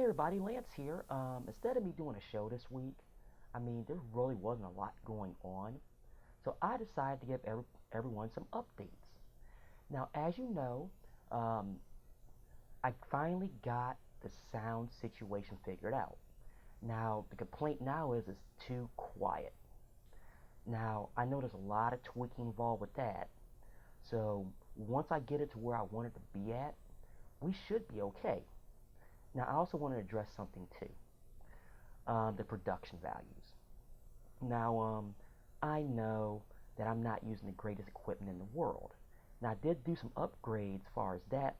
everybody, Lance here. Instead of me doing a show this week, there really wasn't a lot going on, so I decided to give everyone some updates. Now, as you know, um, I finally got the sound situation figured out. Now, the complaint now is it's too quiet. Now, I know there's a lot of tweaking involved with that, so once I get it to where I want it to be at, we should be okay. Now, I also want to address something too. The production values. Now, I know that I'm not using the greatest equipment in the world. Now, I did do some upgrades as far as that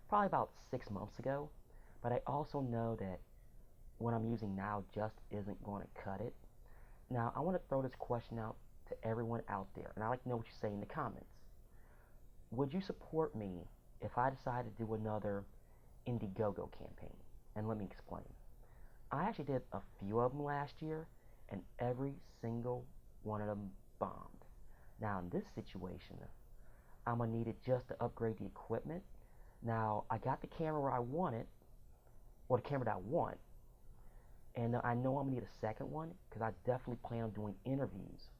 probably about 6 months ago, but I also know that what I'm using now just isn't going to cut it. Now, I want to throw this question out to everyone out there, and I'd like to know what you say in the comments. Would you support me if I decided to do another Indiegogo campaign? And let me explain. I actually did a few of them last year, and every single one of them bombed. Now, in this situation, I'm going to need it just to upgrade the equipment. Now, I got the camera where I want it, or the camera that I want, and I know I'm going to need a second one, because I definitely plan on doing interviews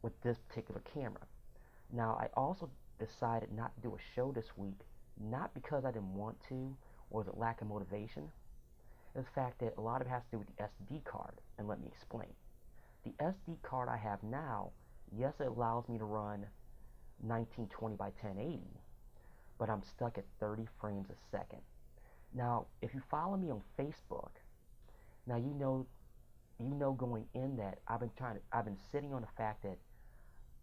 with this particular camera. Now, I also decided not to do a show this week, not because I didn't want to, or was it lack of motivation. It's the fact that a lot of it has to do with the SD card, and let me explain. The SD card I have now, yes, it allows me to run 1920 by 1080, but I'm stuck at 30 frames a second. Now, if you follow me on Facebook, now you know going in that I've been sitting on the fact that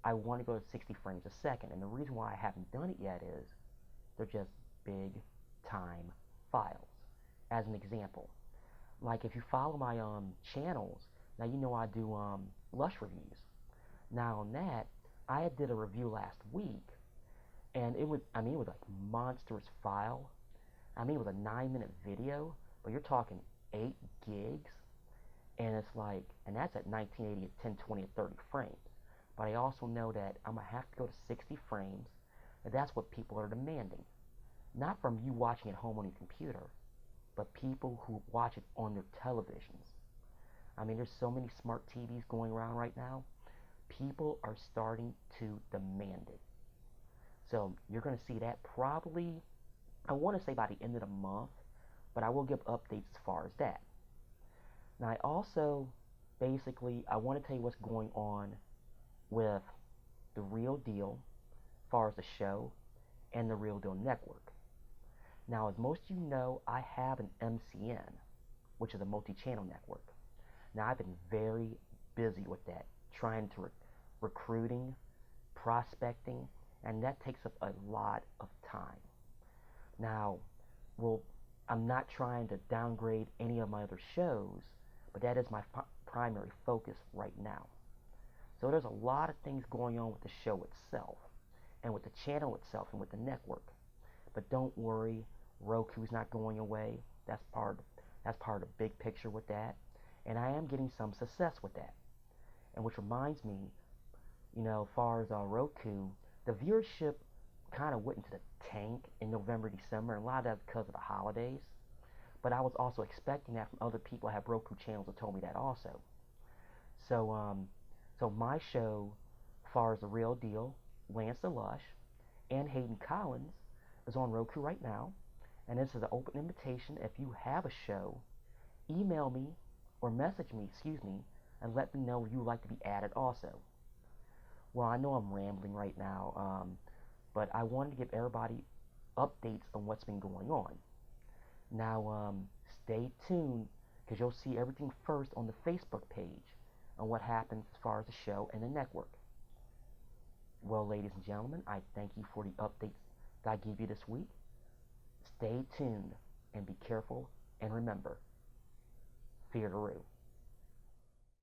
I want to go to 60 frames a second, and the reason why I haven't done it yet is they're just big time files. As an example, like if you follow my channels, now you know I do Lush reviews. Now on that, I did a review last week, and it was like monstrous file. It was a 9-minute video, but you're talking 8 gigs, and and that's at 1980 at 1020 at 30 frames. But I also know that I'm gonna have to go to 60 frames, and that's what people are demanding. Not from you watching at home on your computer, but people who watch it on their televisions. There's so many smart TVs going around right now. People are starting to demand it. So you're going to see that probably, I want to say by the end of the month, but I will give updates as far as that. Now I also, I want to tell you what's going on with The Real Deal, as far as the show, and The Real Deal Network. Now, as most of you know, I have an MCN, which is a multi-channel network. Now, I've been very busy with that, trying to recruiting, prospecting, and that takes up a lot of time. Now, well, I'm not trying to downgrade any of my other shows, but that is my primary focus right now. So there's a lot of things going on with the show itself, and with the channel itself, and with the network. But don't worry, Roku's not going away. That's part of the big picture with that. And I am getting some success with that. And which reminds me, as far as Roku, the viewership kind of went into the tank in November, December, and a lot of that because of the holidays. But I was also expecting that from other people who have Roku channels that told me that also. So my show, as far as The Real Deal, Lance the Lush, and Hayden Collins, is on Roku right now. And this is an open invitation. If you have a show, email me or message me, and let me know you would like to be added also. Well, I know I'm rambling right now, but I wanted to give everybody updates on what's been going on. Now, stay tuned, because you'll see everything first on the Facebook page on what happens as far as the show and the network. Well, ladies and gentlemen, I thank you for the updates that I gave you this week. Stay tuned and be careful, and remember, fear the Roo.